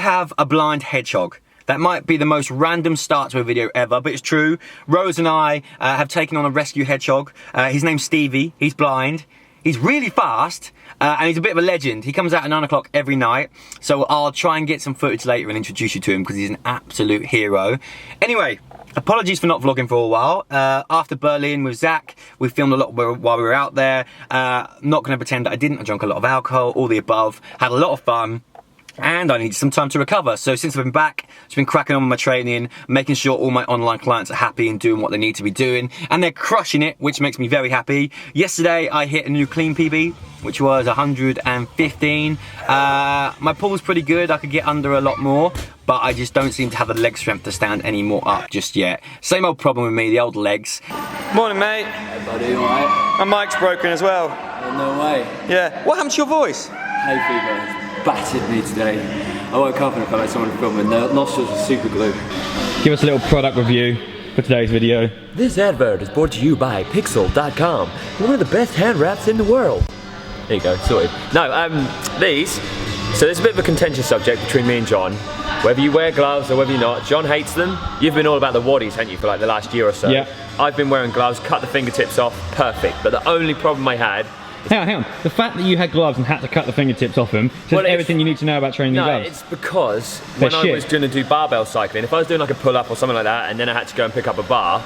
have a blind hedgehog. That might be the most random start to a video ever, but it's true. Rose and I have taken on a rescue hedgehog. His name's Stevie. He's blind. He's really fast, and he's a bit of a legend. He comes out at 9 o'clock every night, so I'll try and get some footage later and introduce you to him because he's an absolute hero. Anyway, apologies for not vlogging for a while. After Berlin with Zach, we filmed a lot while we were out there. Not going to pretend that I didn't. I drank a lot of alcohol, all the above. Had a lot of fun. And I needed some time to recover. So since I've been back, I've been cracking on with my training, making sure all my online clients are happy and doing what they need to be doing. And they're crushing it, which makes me very happy. Yesterday, I hit a new clean PB, which was 115. My pull was pretty good. I could get under a lot more, but I just don't seem to have the leg strength to stand any more up just yet. Same old problem with me, the old legs. Morning, mate. Hey, buddy, all right? My mic's broken as well. Oh, no way. Yeah. What happened to your voice? Hay fever battered me today. I woke up and I felt like someone filming the nostrils with super glue. Give us a little product review for today's video. This advert is brought to you by Pixel.com, one of the best hand wraps in the world. There you go, sorted. No, these, so there's a bit of a contentious subject between me and John. Whether you wear gloves or whether you're not, John hates them. You've been all about the waddies, haven't you, for like the last year or so? Yeah. I've been wearing gloves, cut the fingertips off, perfect. But the only problem I had... Hang on. The fact that you had gloves and had to cut the fingertips off them says everything you need to know about training gloves. No, it's because when I was going to do barbell cycling, if I was doing like a pull-up or something like that, and then I had to go and pick up a bar,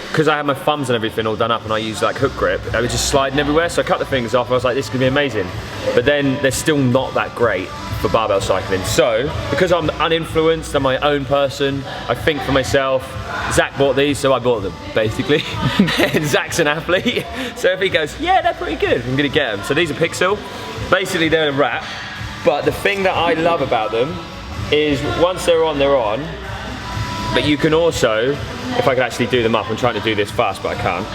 because I had my thumbs and everything all done up and I used like hook grip, I was just sliding everywhere, so I cut the fingers off and I was like, this is going to be amazing. But then they're still not that great for barbell cycling. So, because I'm uninfluenced, I'm my own person, I think for myself. Zach bought these, so I bought them, basically. And Zach's an athlete, so if he goes, yeah, they're pretty good, I'm gonna get them. So these are Pixel. Basically, they're a wrap, but the thing that I love about them is once they're on, but you can also, if I could actually do them up, I'm trying to do this fast, but I can't.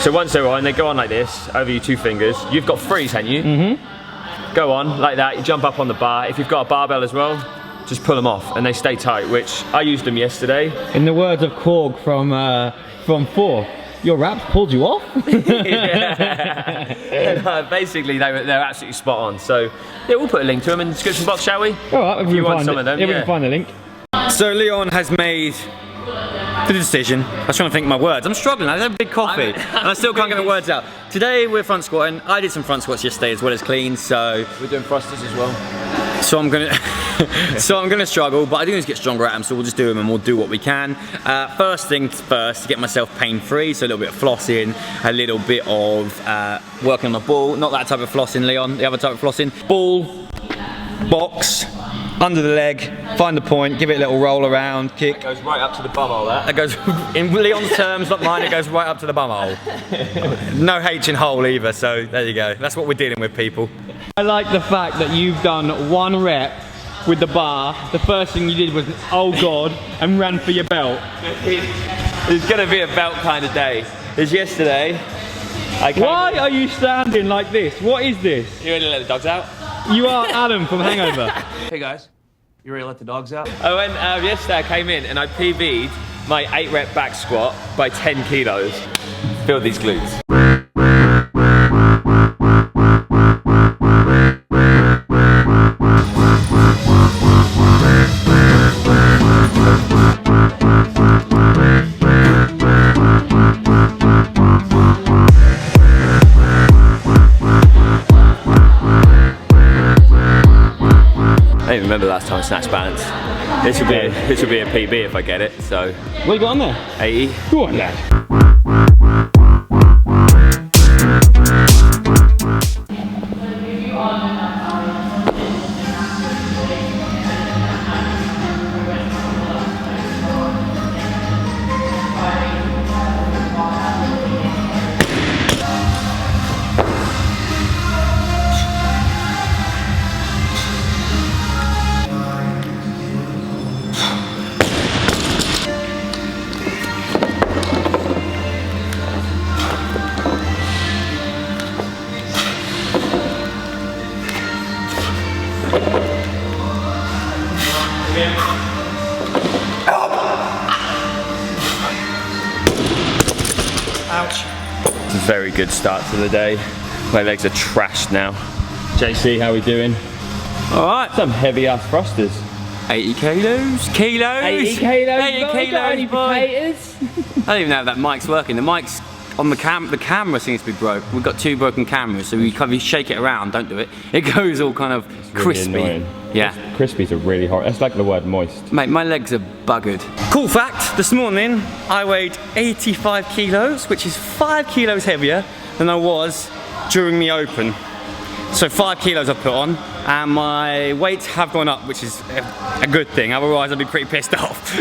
So once they're on, they go on like this, over your two fingers. You've got freeze, haven't you? Mm-hmm. Go on, like that, you jump up on the bar. If you've got a barbell as well, just pull them off, and they stay tight, which I used them yesterday. In the words of Korg from 4, your wraps pulled you off? And, basically, they're absolutely spot on. So, yeah, we'll put a link to them in the description box, shall we? All right, if you want some of them. Yeah, we can find the link. So Leon has made the decision. I was trying to think of my words. I'm struggling. I had a big coffee and I still can't get my words out. Today we're front squatting. I did some front squats yesterday as well as clean, so We're doing thrusters as well. So I'm gonna struggle, but I do need to get stronger at them, so we'll just do them and we'll do what we can. First things first, to get myself pain-free, so a little bit of flossing, a little bit of working on the ball. Not that type of flossing, Leon, the other type of flossing. Ball, box, under the leg, find the point, give it a little roll around, kick. It goes right up to the bumhole, that. That goes, in Leon's terms, not mine, it goes right up to the bumhole. No H in hole either, so there you go. That's what we're dealing with, people. I like the fact that you've done 1 rep with the bar. The first thing you did was, oh God, and ran for your belt. It's gonna be a belt kind of day. It's yesterday. Why are you standing like this? What is this? You ready to let the dogs out? You are Adam from Hangover. Hey guys, you ready to let the dogs out? I went, yesterday I came in and I PB'd my 8 rep back squat by 10 kilos. Feel these glutes. I don't even remember the last time I snatched balance. This would be a PB if I get it, so. What you got on there? 80. Go on, lad. Ouch. It's a very good start to the day. My legs are trashed now. JC, how we doing? All right. Some heavy ass thrusters. 80 kilos. Kilos? 80 kilos, 80 boy, kilos, got any boy. potatoes? I don't even know if that mic's working. The mic's on the camera seems to be broke. We've got 2 broken cameras, so we kind of shake it around, don't do it. It goes all kind of crispy. Really yeah. Crispies are really hard. It's like the word moist. Mate, my legs are buggered. Cool fact, this morning I weighed 85 kilos, which is 5 kilos heavier than I was during the open. So 5 kilos I've put on, and my weights have gone up, which is a good thing, otherwise I'd be pretty pissed off.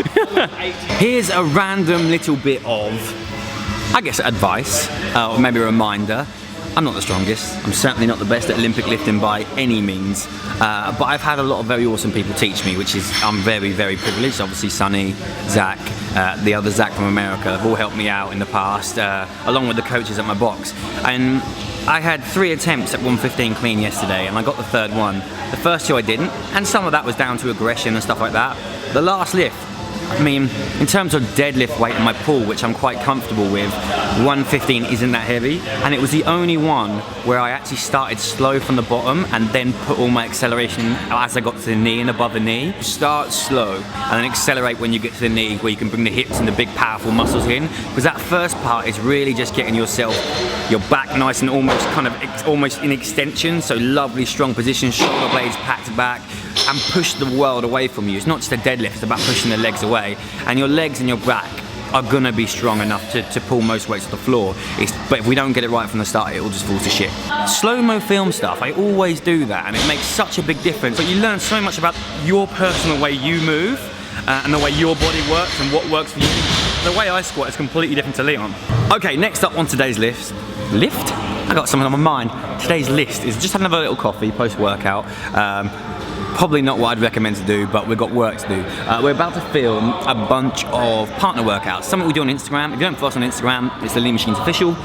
Here's a random little bit of, I guess, advice, or maybe a reminder. I'm not the strongest, I'm certainly not the best at Olympic lifting by any means, but I've had a lot of very awesome people teach me, which is, I'm very, very privileged. Obviously Sonny, Zach, the other Zach from America have all helped me out in the past, along with the coaches at my box. And I had 3 attempts at 115 clean yesterday, and I got the 3rd one. The first 2 I didn't, and some of that was down to aggression and stuff like that. The last lift, I mean, in terms of deadlift weight in my pool, which I'm quite comfortable with, 115 isn't that heavy, and it was the only one where I actually started slow from the bottom and then put all my acceleration as I got to the knee and above the knee. Start slow and then accelerate when you get to the knee, where you can bring the hips and the big powerful muscles in, because that first part is really just getting your back nice and almost in extension, so lovely strong position, shoulder blades packed back, and push the world away from you. It's not just a deadlift, it's about pushing the legs away, and your legs and your back are gonna be strong enough to pull most weights to the floor. But if we don't get it right from the start, it will just fall to shit. Slow-mo film stuff, I always do that, and it makes such a big difference. But you learn so much about your personal way you move, and the way your body works and what works for you. The way I squat is completely different to Leon. Okay, next up on today's lift? I got something on my mind. Today's list is just another little coffee post-workout. Probably not what I'd recommend to do, but we've got work to do. We're about to film a bunch of partner workouts, something we do on Instagram. If you don't follow us on Instagram, it's the Lean Machines Official.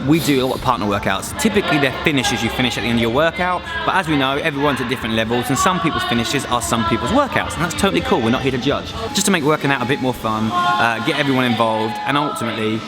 We do a lot of partner workouts. Typically they're finishes you finish at the end of your workout, but as we know, everyone's at different levels, and some people's finishes are some people's workouts, and that's totally cool. We're not here to judge. Just to make working out a bit more fun, get everyone involved, and ultimately,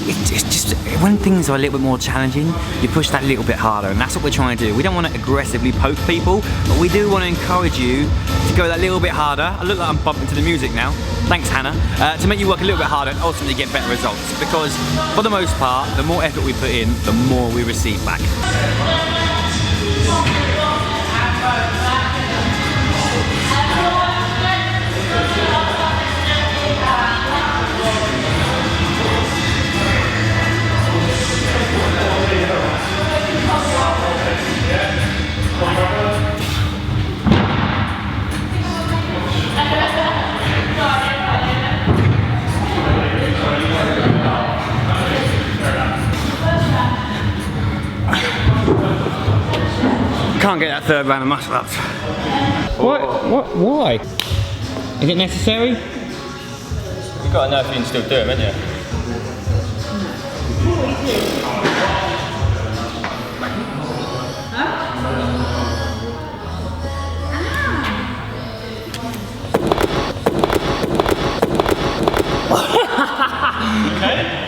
it's just, when things are a little bit more challenging, you push that little bit harder, and that's what we're trying to do. We don't want to aggressively poke people, but we do want to encourage you to go that little bit harder. I look like I'm bumping to the music now. Thanks, Hannah. To make you work a little bit harder and ultimately get better results. Because for the most part, the more effort we put in, the more we receive back. Can't get that 3rd round of muscle ups. What? Why? Is it necessary? You've got to know if you can still do it, haven't you?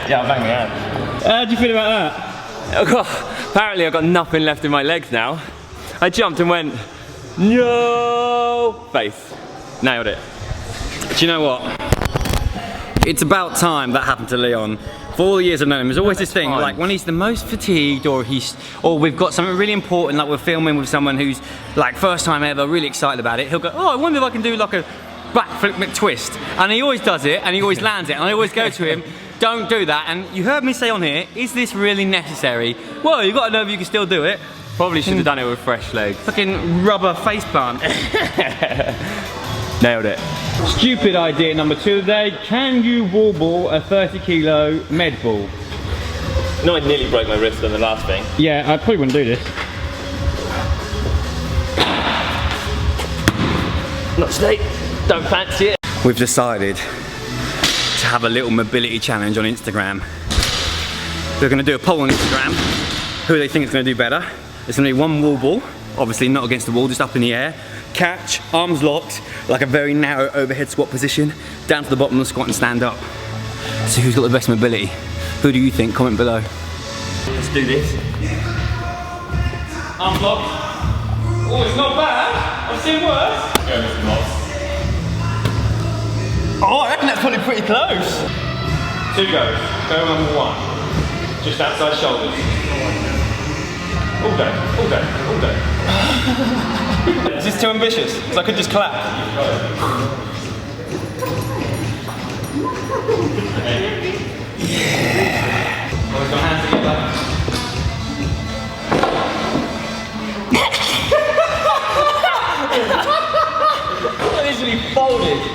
Yeah, I'll bang my hand. How do you feel about that? Apparently I've got nothing left in my legs now. I jumped and went, no! Face. Nailed it. Do you know what? It's about time that happened to Leon. For all the years I've known him, there's always this thing, like when he's the most fatigued, or we've got something really important, like we're filming with someone who's like first time ever, really excited about it, he'll go, oh, I wonder if I can do like a backflip McTwist. And he always does it, and he always lands it, and I always go to him, don't do that. And you heard me say on here, is this really necessary? Well, you've got to know if you can still do it. Probably should have done it with fresh legs. Fucking rubber face plant. Nailed it. Stupid idea number 2 today. Can you wall ball a 30 kilo med ball? No, I nearly broke my wrist on the last thing. Yeah, I probably wouldn't do this. Not today. Don't fancy it. We've decided to have a little mobility challenge on Instagram. We're going to do a poll on Instagram, who they think is going to do better. There's going to be one wall ball, obviously not against the wall, just up in the air. Catch, arms locked, like a very narrow overhead squat position, down to the bottom of the squat and stand up. So who's got the best mobility? Who do you think? Comment below. Let's do this. Arms locked. Oh, it's not bad. I've seen worse. Go, Mr. Moss. Oh, I reckon that's probably pretty close. 2 goes. Go number 1. Just outside shoulders. All day, all day, all day. Is this too ambitious? Because I could just clap. Yeah. Always got hands together. Literally folded.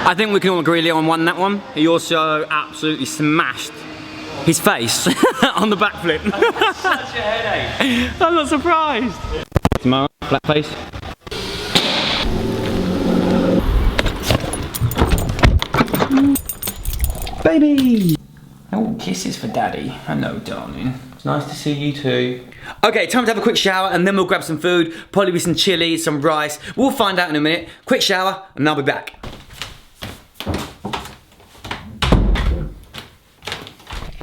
I think we can all agree Leon won that one. He also absolutely smashed his face on the backflip. Such a headache. I'm not surprised. Tomorrow, flat face. Baby! Oh, kisses for daddy. Hello, darling. It's nice to see you too. Okay, time to have a quick shower and then we'll grab some food. Probably some chili, some rice. We'll find out in a minute. Quick shower and I'll be back.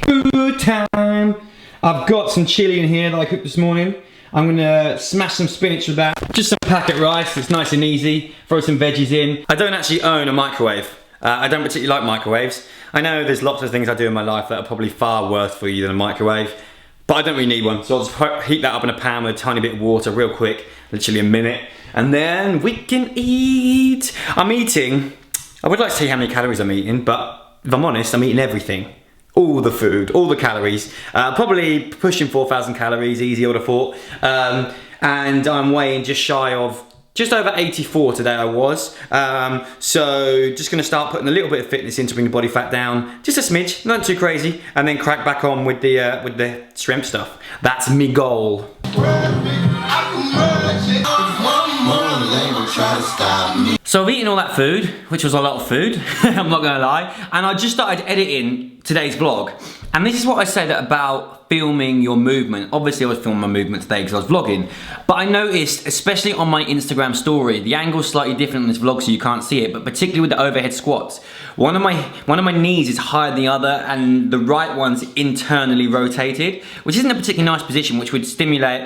Food time. I've got some chili in here that I cooked this morning. I'm gonna smash some spinach with that. Just some packet rice, it's nice and easy. Throw some veggies in. I don't actually own a microwave. I don't particularly like microwaves. I know there's lots of things I do in my life that are probably far worse for you than a microwave, but I don't really need one. So I'll just heat that up in a pan with a tiny bit of water real quick, literally a minute, and then we can eat. I'm eating, I would like to tell you how many calories I'm eating, but if I'm honest, I'm eating everything. All the food, all the calories. Probably pushing 4,000 calories, easy, I would have thought. And I'm weighing just shy of, just over 84 today I was. So just gonna start putting a little bit of fitness in to bring the body fat down. Just a smidge, not too crazy. And then crack back on with the strength stuff. That's me goal. So I've eaten all that food, which was a lot of food, I'm not gonna lie, and I just started editing today's vlog. And this is what I said about filming your movement. Obviously I was filming my movement today because I was vlogging, but I noticed, especially on my Instagram story, the angle's slightly different in this vlog so you can't see it, but particularly with the overhead squats, one of my knees is higher than the other and the right one's internally rotated, which isn't a particularly nice position, which would simulate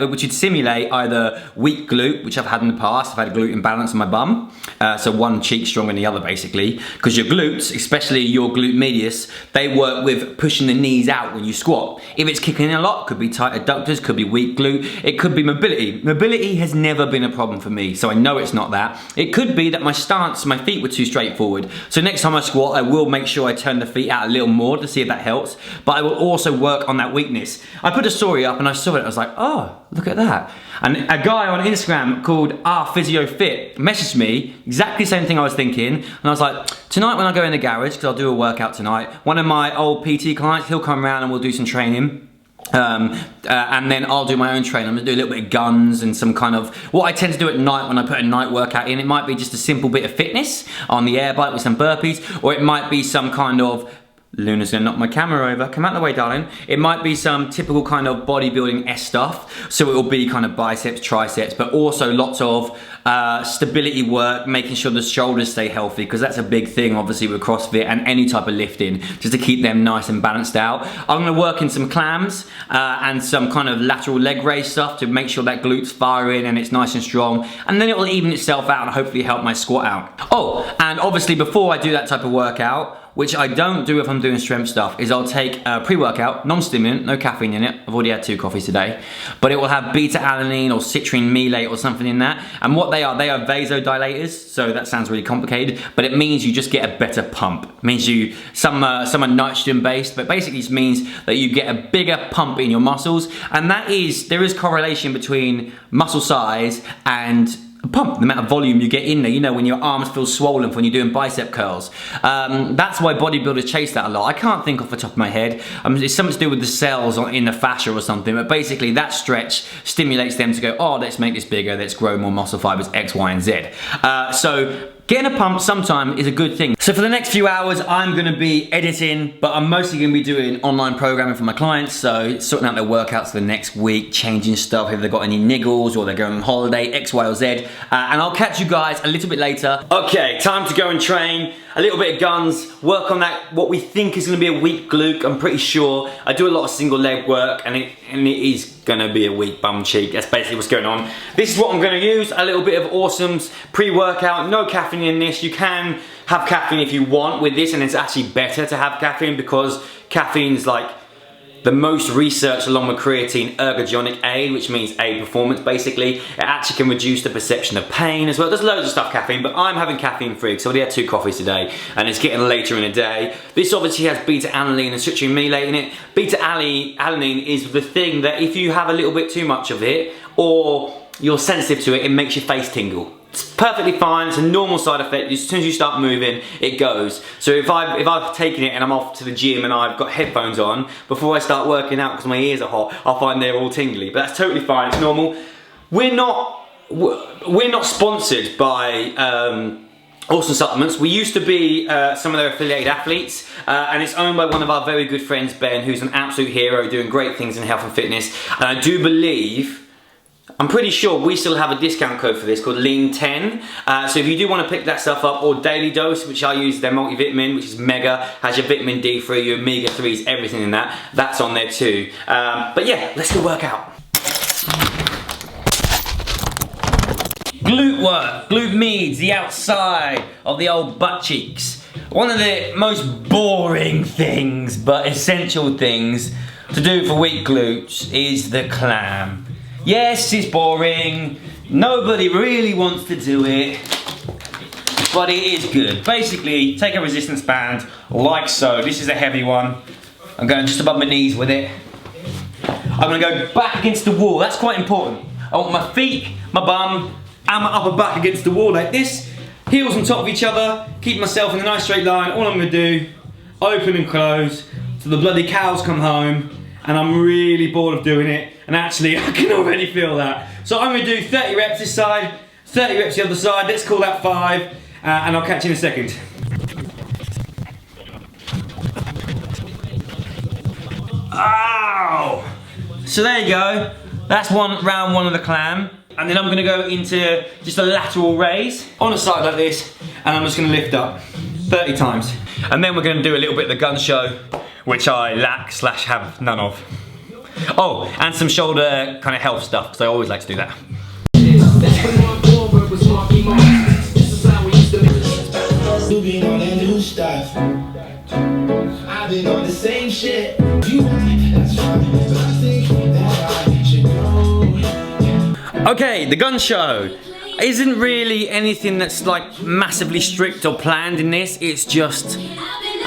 either weak glute, which I've had in the past. I've had a glute imbalance in my bum, so one cheek stronger than the other basically, because your glutes, especially your glute medius, they work with pushing the knees out when you squat. If it's kicking in a lot, could be tight adductors, could be weak glute, it could be mobility. Mobility has never been a problem for me, so I know it's not that. It could be that my stance, my feet were too straightforward. So next time I squat, I will make sure I turn the feet out a little more to see if that helps, but I will also work on that weakness. I put a story up and I saw it, I was like, oh, look at that. And a guy on Instagram called @PhysioFit messaged me exactly the same thing I was thinking, and I was like, tonight when I go in the garage, because I'll do a workout tonight, one of my old PT clients, he'll come around and we'll do some training. And then I'll do my own training. I'm gonna do a little bit of guns and some kind of, what I tend to do at night when I put a night workout in, it might be just a simple bit of fitness on the air bike with some burpees, or it might be some kind of, Luna's gonna knock my camera over. Come out of the way, darling. It might be some typical kind of bodybuilding-esque stuff. So it will be kind of biceps, triceps, but also lots of stability work, making sure the shoulders stay healthy, because that's a big thing, obviously, with CrossFit and any type of lifting, just to keep them nice and balanced out. I'm gonna work in some clams and some kind of lateral leg raise stuff to make sure that glute's firing and it's nice and strong. And then it will even itself out and hopefully help my squat out. Oh, and obviously before I do that type of workout, which I don't do if I'm doing strength stuff, is I'll take a pre-workout, non-stimulant, no caffeine in it. I've already had 2 coffees today. But it will have beta-alanine or citrine melate or something in that. And what they are vasodilators, so that sounds really complicated, but it means you just get a better pump. It means some are nitrogen-based, but basically just means that you get a bigger pump in your muscles. And there is correlation between muscle size and pump, the amount of volume you get in there, you know, when your arms feel swollen when you're doing bicep curls. That's why bodybuilders chase that a lot. I can't think off the top of my head. It's something to do with the cells in the fascia or something, but basically that stretch stimulates them to go, oh, let's make this bigger, let's grow more muscle fibers, X, Y, and Z. So getting a pump sometime is a good thing. So for the next few hours, I'm gonna be editing, but I'm mostly gonna be doing online programming for my clients, so sorting out their workouts for the next week, changing stuff, if they've got any niggles or they're going on holiday, X, Y, or Z. And I'll catch you guys a little bit later. Okay, time to go and train. a little bit of guns, work on that, what we think is gonna be a weak glute, I'm pretty sure. I do a lot of single leg work and it is gonna be a weak bum cheek. That's basically what's going on. This is what I'm gonna use, a little bit of Awesome's pre-workout, no caffeine in this. You can have caffeine if you want with this, and it's actually better to have caffeine because caffeine's like the most researched along with creatine ergogenic aid, which means aid performance basically. It actually can reduce the perception of pain as well. There's loads of stuff caffeine, but I'm having caffeine free because I already had 2 coffees today and it's getting later in the day. This obviously has beta-alanine and citrulline malate in it. Beta-alanine is the thing that if you have a little bit too much of it or you're sensitive to it, it makes your face tingle. It's perfectly fine, it's a normal side effect. As soon as you start moving, it goes. So if I've taken it and I'm off to the gym and I've got headphones on, before I start working out because my ears are hot, I'll find they're all tingly. But that's totally fine, it's normal. We're not sponsored by Awesome Supplements. We used to be some of their affiliated athletes, and it's owned by one of our very good friends, Ben, who's an absolute hero, doing great things in health and fitness. And I do believe, I'm pretty sure we still have a discount code for this called Lean10. So if you do want to pick that stuff up, or Daily Dose, which I use their multivitamin, which is mega, has your vitamin D3, your omega-3s, everything in that, that's on there too. But yeah, let's go work out. Glute work, glute means the outside of the old butt cheeks. One of the most boring things, but essential things to do for weak glutes is the clam. Yes, it's boring, nobody really wants to do it, but it is good. Basically, take a resistance band, like so. This is a heavy one. I'm going just above my knees with it. I'm gonna go back against the wall, that's quite important. I want my feet, my bum, and my upper back against the wall like this. Heels on top of each other, keep myself in a nice straight line. All I'm gonna do, open and close, till the bloody cows come home, and I'm really bored of doing it. And actually, I can already feel that. So I'm gonna do 30 reps this side, 30 reps the other side. Let's call that 5, and I'll catch you in a second. Ow! So there you go. That's round 1 of the clam. And then I'm gonna go into just a lateral raise on a side like this, and I'm just gonna lift up 30 times. And then we're gonna do a little bit of the gun show, which I lack / have none of. Oh, and some shoulder kind of health stuff, because I always like to do that. Okay, the gun show isn't really anything that's like massively strict or planned in this. It's just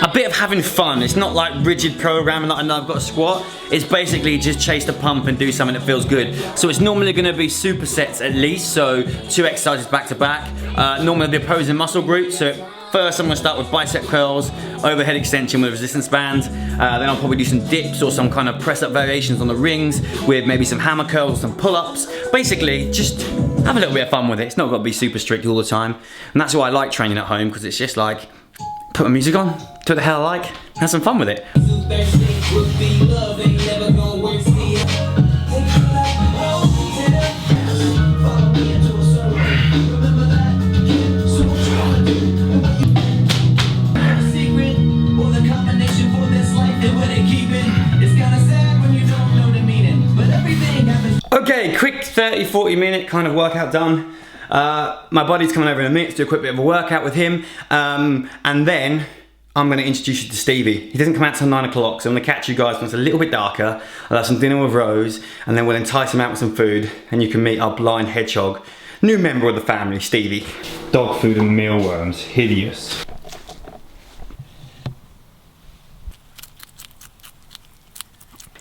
a bit of having fun. It's not like rigid programming like I know I've got a squat. It's basically just chase the pump and do something that feels good. So it's normally gonna be supersets at least, so 2 exercises back to back. Normally the opposing muscle group. So first I'm gonna start with bicep curls, overhead extension with resistance bands. Then I'll probably do some dips or some kind of press up variations on the rings with maybe some hammer curls or some pull-ups. Basically, just have a little bit of fun with it. It's not gotta be super strict all the time. And that's why I like training at home, because it's just like, put my music on, do what the hell I like, have some fun with it. Okay, quick 30-40 minute kind of workout done. My buddy's coming over in a minute to do a quick bit of a workout with him, and then I'm going to introduce you to Stevie. He doesn't come out till 9 o'clock, so I'm going to catch you guys when it's a little bit darker. I'll have some dinner with Rose, and then we'll entice him out with some food, and you can meet our blind hedgehog, new member of the family, Stevie. Dog food and mealworms, hideous.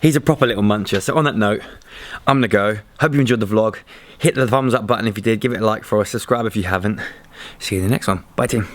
He's a proper little muncher, so on that note, I'm gonna go. Hope you enjoyed the vlog. Hit the thumbs up button if you did, give it a like for us, subscribe if you haven't. See you in the next one. Bye team.